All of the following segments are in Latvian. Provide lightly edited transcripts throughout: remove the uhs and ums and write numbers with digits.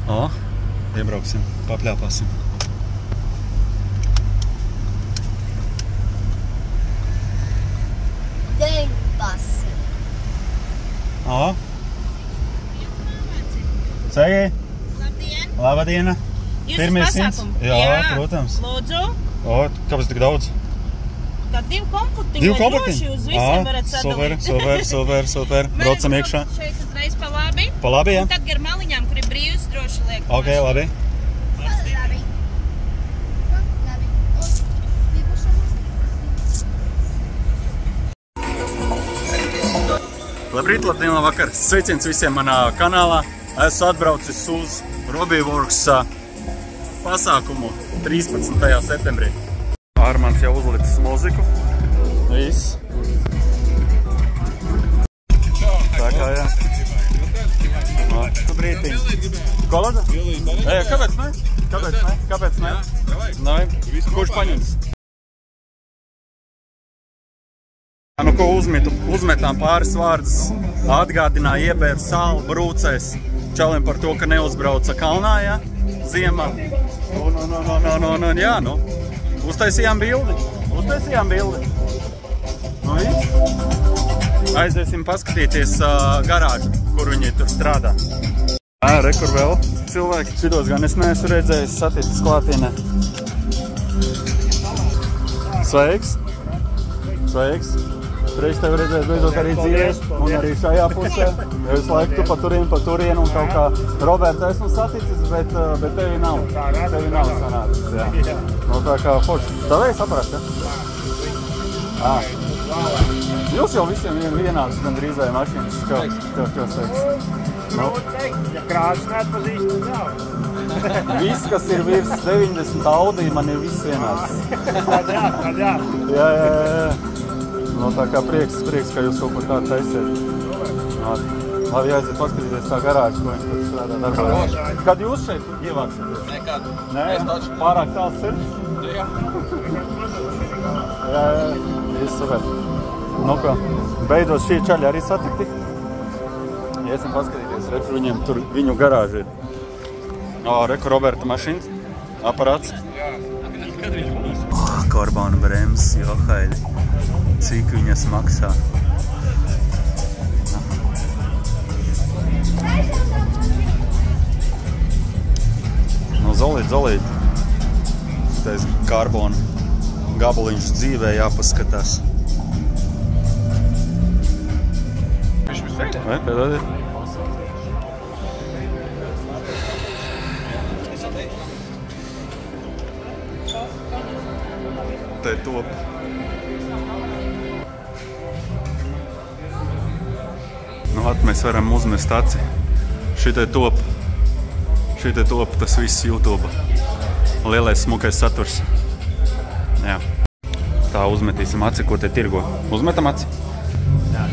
O, iebrauksim, papļāpāsim. O. Sveiki! Labdien! Labadiena! Jūs uz pasākumu? Jā, protams. Lūdzu. O, kāpēc tik daudz? Tad 2 komputiņi. 2 komputiņi? Droši uz visiem varat sadalīt. Super. Braucam iekšā. Šeit uzreiz pa labi. Pa labi, jā? Un tad gar maliņām, kur ir brīvs, droši liek. Ok, labi. Labrīt, labdien, labvakar! Sveiciens visiem manā kanālā. Esmu atbraucis uz Robbieworks pasākumu 13. septembrī. Armāns jau uzlicis muziku. Viss. Tā kā jā. Labrītiņ. Kolada? Kāpēc ne? Kāpēc ne? Nē. Kurš paņems? Nu, ko uzmetām pāris vārdus, atgādināja iebēru sālu, brūcēs čaliem par to, ka neuzbrauca kalnā, jā, ziemā. Jā, nu, uztaisījām bildi. Nu, viss. Aiziesim paskatīties garāžu, kur viņi tur strādā. Re, kur vēl cilvēki. Šitos gan es neesmu redzējis, saticis klātienē. Sveiks! Reiz tevi redzēs beidzot arī dzīvēs, un arī šajā pusē. Visu laiku tu pa turien, un kaut kā Roberta esmu saticis, bet tevi nav. Tevi nav sanācis, jā. No tā kā forši. Tā vēja saprast, ja? Jūs jau visiem vienādas gan drīzēja mašīnas, kā teiks. Ja krāšas neatpazīst, tad nav. Viss, kas ir virs 90 Audi, man ir viss vienāds. Tad jā. Jā. No tā kā prieks, ka jūs kaut ko tādu taisiet. Labi, jāiziet paskatīties tā garāžu, ko viņš tur strādā darbā. Kad jūs šeit ievāksieties? Nekad. Nē, pārāk tāls ir? Jā. Jā, viss super. Nu ko, beidzot šie čaļi arī satikti. Iesim paskatīties, redz, viņiem tur viņu garāži ir. Reku Roberta mašīnas, aparāts. Karbāna bremzes, johaļi. Cik viņas maksā. Nu, zolīt. Tais karbona gabaliņš dzīvē jāpaskatās. Vai, pēdējā ir? Te top. Nu, mēs varam uzmest aci. Šitai top tas viss YouTube. Lielais smukais saturs. Jā. Tā uzmetīsim aci, ko te tirgo. Uzmetam aci? Jā.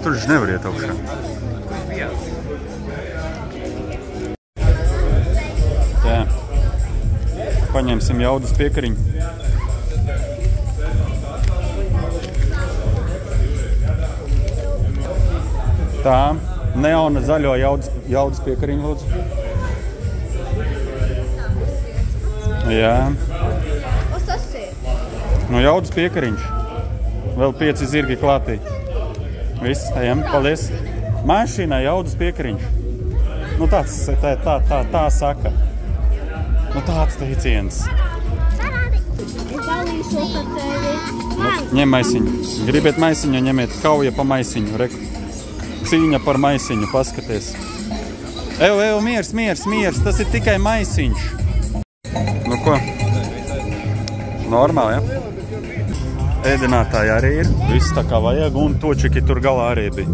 Tur viņš nevar iet augšā. Tā. Paņemsim jaudas piekariņu. Tā, neona zaļo jaudas piekariņu, lūdzu. Jā. Nu, jaudas piekariņš. Vēl 5 zirgi klātī. Viss, ejam, paldies. Mašīnā jaudas piekariņš. Nu, tā saka. Nu, tāds teiciens. Nu, ņem maisiņu. Gribiet maisiņu, ņemiet kauja pa maisiņu. Reku. Cīņa par maisiņu, paskaties. Ev, miers, tas ir tikai maisiņš. Nu ko? Normāli, ja? Ēdinātāji arī ir. Viss tā kā vajag, un točiki tur galā arī bija.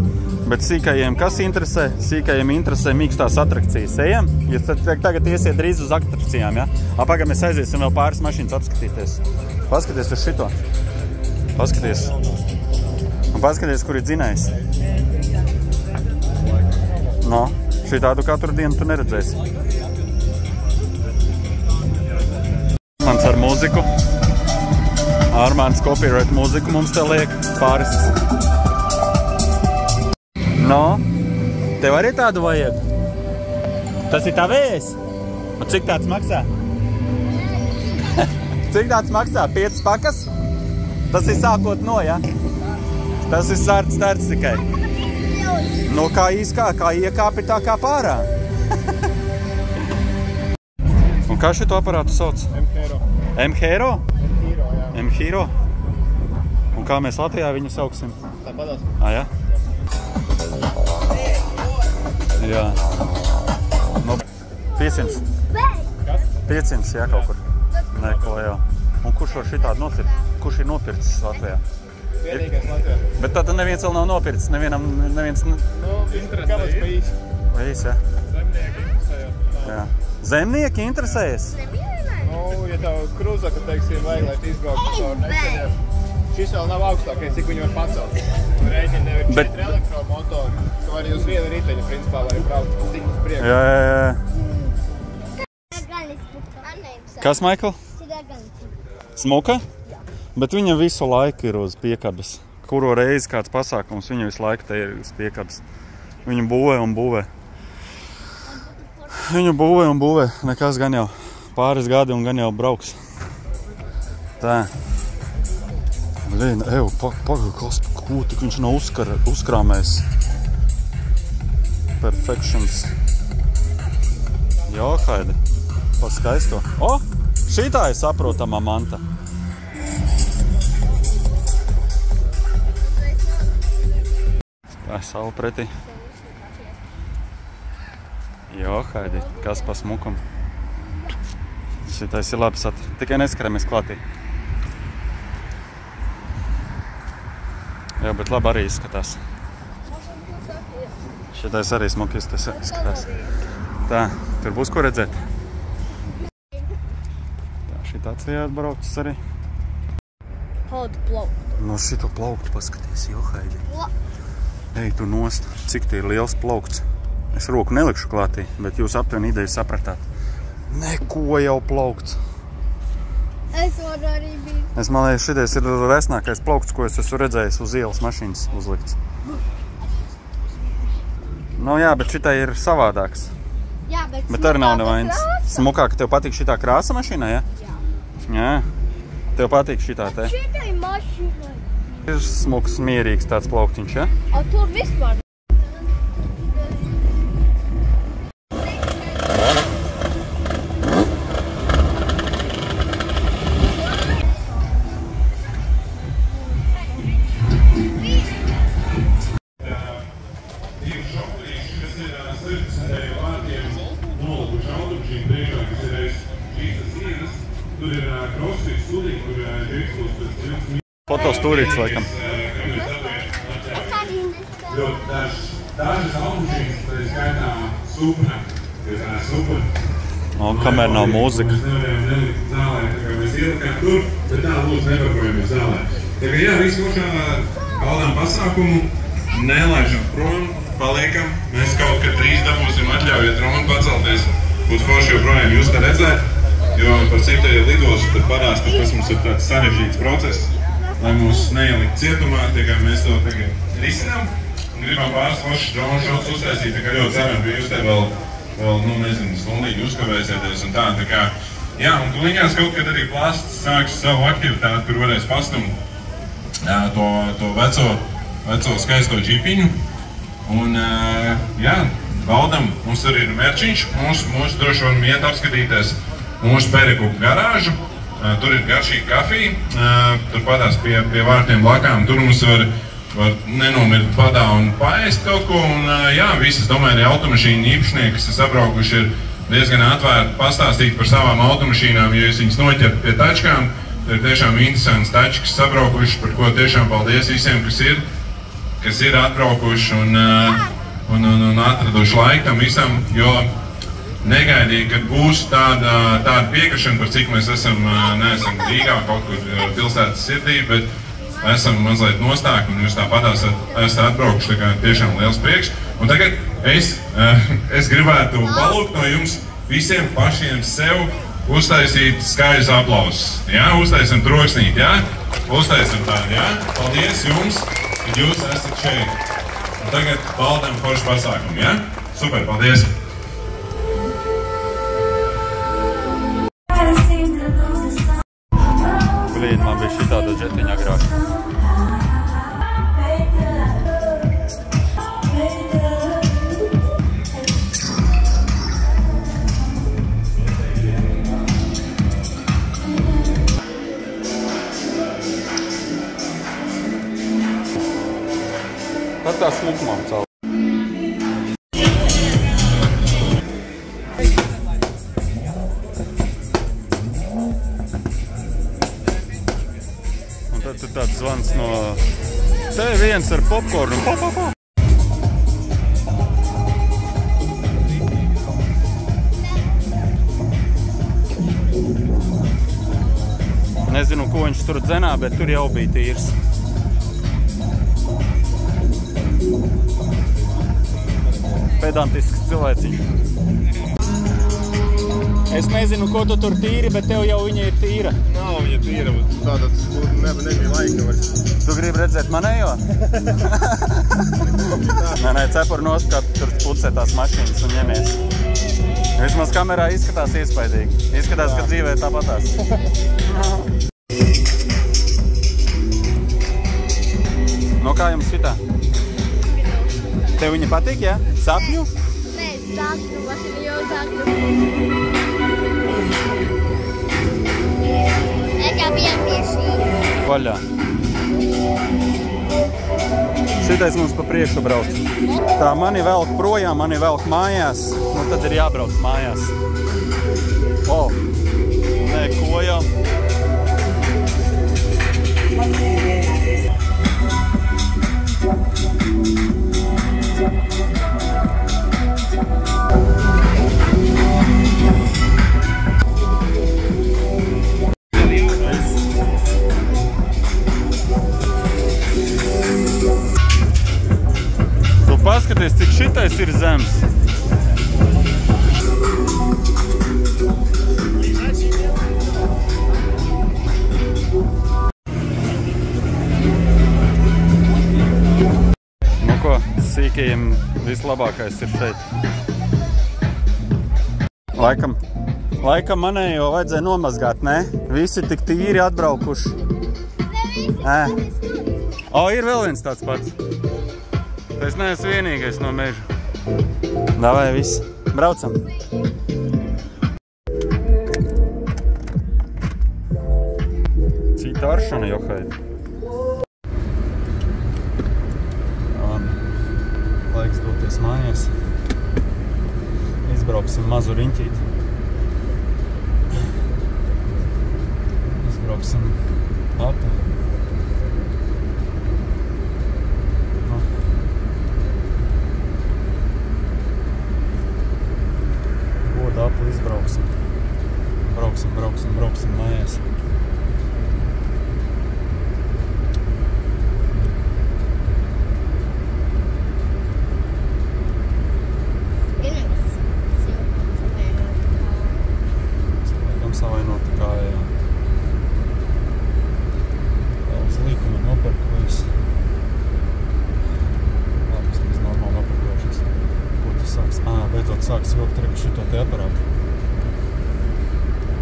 Bet sīkajiem kas interesē? Sīkajiem interesē mīkstās atrakcijas. Ejam? Jūs tagad iesiet drīz uz atrakcijām, ja? Pagad mēs aiziesim vēl pāris mašīnas apskatīties. Paskaties uz šito. Paskaties. Un paskaties, kur ir dzinējs. No, šī tādu katru dienu tu neredzēsi. Mans ar mūziku. Armāns copyright mūziku mums te liek pāris. No, tev arī tādu vajag? Tas ir tavējs? Un cik tāds maksā? Cik tāds maksā? 5 pakas? Tas ir sākot no, ja? Tas ir starts tikai. No kā iekāpi tā kā pārā. Un kā šito aparātu sauc? M-Hero. M-Hero? M-Hero, jā. M-Hero? Un kā mēs Latvijā viņu sauksim? Tāpatās. Jā? Jā. Nu, 500. 500, jā, kaut kur. Neko, jā. Un kurš var šitādu nopirkt? Kurš ir nopircis Latvijā? Vienīgais Latvijā. Bet tad neviens vēl nav nopircis, neviens... Nu, kāpēc pa īsi? Pa īsi, jā. Zemnieki interesējās. Jā. Zemnieki interesējas? Nu, ja tev kruzaka, teiksim, vajag, lai izbrauktu caur neceļiem. Šis vēl nav augstākais, cik viņu var pacelt. Rēķini nevar 4 elektromotori, ka var uz vienu riteņu, principā, lai braukt tik uz priekšu. Jā. Kas, Maikl? Smuka? Bet viņa visu laiku ir uz piekabes. Kuro reizi kāds pasākums, viņa visu laiku te ir uz piekabes. Viņu būvē un būvē. Viņu būvē un būvē. Nekas gan jau pāris gadi un gan jau brauks. Tā. Lēna, kas tik viņš nav uzkrāmējis. Perfections. Jā, Haidi. Paskaisto. O, šitā ir saprotamā manta. Tā ir savu pretī. Jā, Haidi, kas pa smukam. Šitais ir labi satri. Tikai neskaramies klātī. Jā, bet labi arī izskatās. Šitais arī smuki izskatās. Tā, tur būs ko redzēt. Tā, šitāds ir jāatbrauktas arī. Kādu plauktu? No šito plauktu paskaties, jo, Haidi. Ej, tu nost, cik tie ir liels plaukts. Es roku nelikšu klātī, bet jūs aptuveni ideju sapratāt. Neko jau plaukts. Es varu arī būt. Es man liekas, šitais ir resnākais plaukts, ko es esmu redzējis uz ielas mašīnas uzlikts. Nu jā, bet šitai ir savādāks. Jā, bet arī nav nevainas. Smukāk, tev patīk šitā krāsa mašīnā, ja? Jā. Tev patīk šitā te? Šitai mašīnai. Ir smuks, mierīgs tāds plauktiņš, ja? O, tur vispār. Fotostūrīts, laikam. O, kamēr nav mūzika. Mēs ielikām tur, bet tā lūdzu nepaprojamies zālē. Tā kā jā, visu košā paldām pasākumu, nelaižam prom, paliekam. Mēs kaut kad drīz dabūsim atļaujiet dronu pacelties. Būtu forši joprojām jūs te redzēt, jo par cik te lidos, tad parāst, ka tas mums ir tāds sarežģīts process, lai mūs neielikt cietumā, tā kā mēs to tagad risinām. Un gribam pāris foršas dronu šots uztaisīt, tā kā ļoti ceram, ka jūs te vēl, nu nezinu, stundīgi uzkavēsieties un tā kā, jā, un tuliņās kaut kad arī plasts sāks savu aktivitāti, kur varēs pastumt to veco skaisto džipiņu. Un, jā, baudam, mums arī ir merčiņš, mūsu droši varam iet apskatīties mūsu Perekupu garāžu. Tur ir garšīga kafija, tur padās pie vārtiem blakām, tur mums var nenomirt badā un paēst kaut ko, un jā, visas, domāju, arī automašīnu īpašnieki, kas ir sabraukuši, ir diezgan atvērti pastāstīt par savām automašīnām, jo es viņas noķert pie tačkām, tur ir tiešām interesants tački, kas sabraukuši, par ko tiešām paldies visiem, kas ir atbraukuši un atraduši laiku tam visam, jo negaidīja, kad būs tāda piekrišana, par cik mēs neesam Rīgā kaut kur pilsētas sirdī, bet esam mazliet nostāki un jūs tāpat esat atbraukuši, tā kā tiešām liels prieks. Un tagad es gribētu palūgt no jums visiem pašiem sev uztaisīt skaļus aplausus. Jā, uztaisam troksnīt, jā? Uztaisim tādu, jā? Paldies jums, ka jūs esat šeit. Un tagad baldam foršu pasākumu, jā? Super, paldies! Blīd, man bija šī tāda džetiņa agrāk. Tad tā smukumām caur. Un tad ir tāds zvans no T1 ar popkornu. Nezinu, ko viņš tur dzenā, bet tur jau bija tīrs. Pedantisks cilvēciņš. Es nezinu, ko tu tur tīri, bet tev jau viņa ir tīra. Nav viņa tīra, tātad nebija laika vairs. Tu gribi redzēt manējo? Nē, cepur nost, kā tur pucē tās mašīnas un ņemies. Vismaz kamerā izskatās iespaidīgi. Izskatās, ka dzīvē tāpatās. No kā jums šitā? Tev viņa patīk, jā? Sapņu? Nē, sapņu, mašīna jau sapņu. Kā bijām pie šī. Vaļā. Šitais mums pa priekšu brauc. Tā mani velk projām, mani velk mājās. Nu tad ir jābrauc mājās. O, nē, kojām. Tu paskaties, cik šitais ir zems. Nu ko, sīkajiem vislabākais ir šeit. Laikam manējo vajadzēja nomazgāt, ne? Visi tik tīri atbraukuši. O, ir vēl viens tāds pats. Es neesmu vienīgais no meža. Davai, viss. Braucam. Cita aršana, Johai. Laiks doties mājās. Izbrauksim mazu riņķīti. Izbrauksim apli. Godu apli izbrauksim. Brauksim mājās. Savainota kāja. Uz līkuma noparkojas. Labas, mēs normāli noparkojušies. Ko tu sāks? Beidzot sāks vilkt reku šito te aparātu.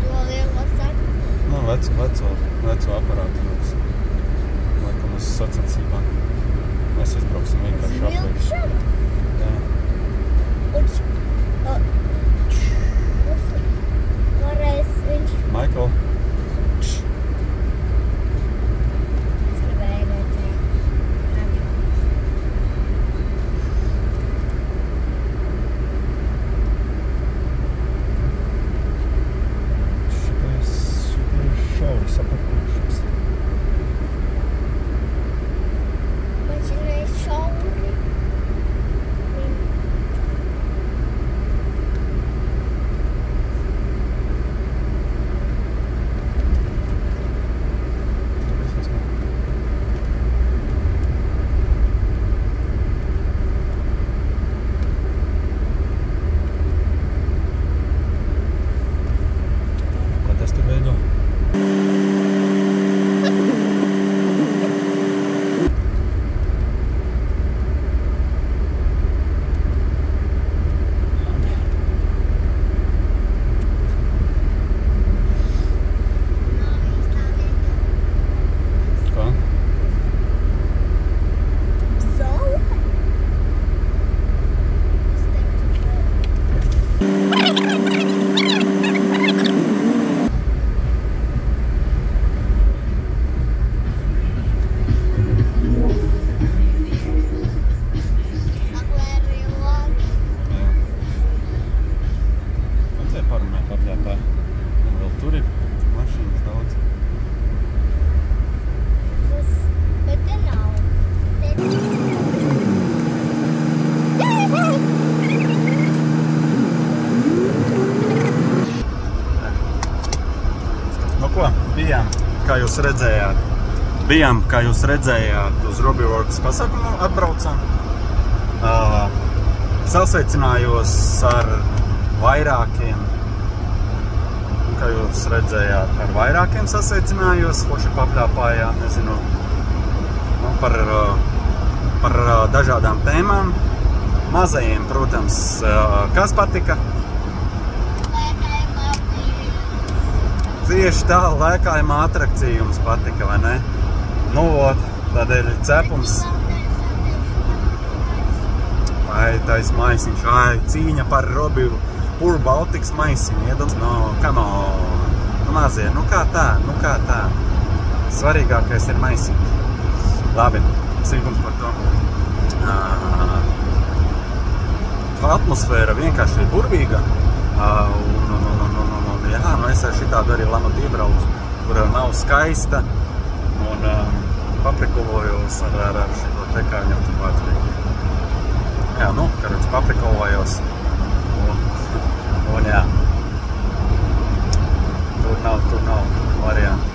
To lielo saku? Nu, veco aparātu vilks. Laikam uz sacensībām. Mēs izbrauksim vienkārši apvērt. Jā. Michael. Es gribēju redzēt. Šitai šauri saparkojušies. jūs redzējāt, uz Robbieworks pasākumu atbraucām. Sasveicinājos ar vairākiem, kā jūs redzējāt, ar vairākiem sasveicinājos, forši papļāpājām, nezinu, par dažādām tēmām. Mazajiem, protams, kas patika? Tieši tā, lēkājuma atrakcija jums patika, vai ne? Nu, tādēļ cepums. Vai tais maisiņš, cīņa par Robbie Pur Baltics maisiņu, iedomās, come on, mazie, kā tā. Svarīgākais ir maisiņš. Labi, sīkums par to. Atmosfēra vienkārši ir burvīga. Es ar šitādu arī lamatu iebraucu, kura nav skaista. Un paprikovojos ar šito te kā ņemtu pārspēju. Karoči, paprikovojos. Un jā. Tur nav variantu.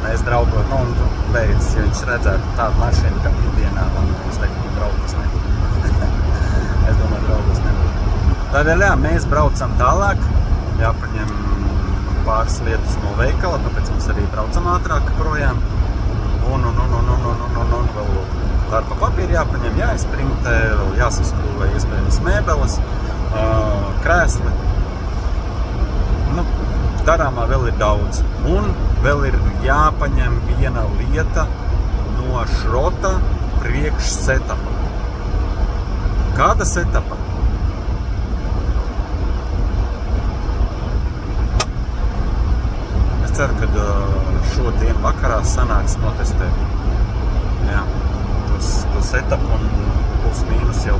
Mēs draugot, un beidz, ja viņš redzētu tādu mašīnu, kā ikdienā, es teiktu, draugus nebūtu. Es domāju, draugus nebūtu. Tādēļ, jā, mēs braucam tālāk, jāpaņem pāris lietas no veikala, tāpēc mēs arī braucam ātrāk projām. Un vēl darba papīri jāpaņem, jāizprintē, vēl jāsaskrūvē iespējams mēbeles, krēsli. Darāmā vēl ir daudz. Un vēl ir jāpaņem viena lieta no šrota priekš setapa. Kāda setapa? Es ceru, ka šodien vakarā sanāks notestēt. Jā, to setapu un plus mīnus jau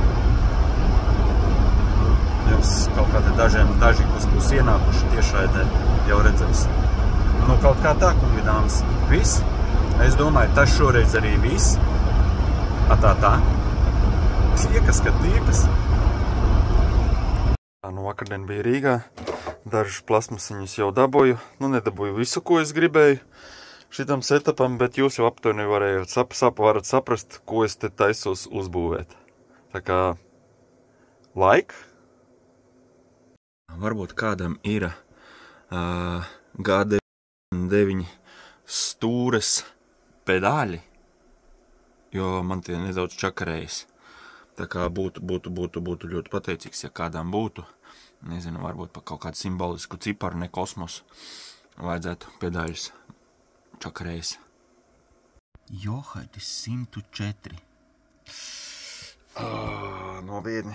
jums kaut kādi daži, kas būs ienākuši tiešraidē, jau redzēs. Kaut kā tā, kungi dāmas, viss. Es domāju, tas šoreiz arī viss. Tā. Tiekas, kad tiekas. Vakardien bija Rīgā. Dažas plasmasiņas jau dabūju. Nedabūju visu, ko es gribēju šitam setupam, bet jūs jau aptuveni varat saprast, ko es te taisos uzbūvēt. Tā kā laika. Varbūt kādam ir G9 stūres pedāļi, jo man tie nedaudz čakarējas. Tā kā būtu ļoti pateicīgs, ja kādam būtu. Nezinu, varbūt pa kaut kādu simbolisku ciparu, ne kosmosu. Vajadzētu pedāļus čakarējas. Johaitis 104. Nobiedni.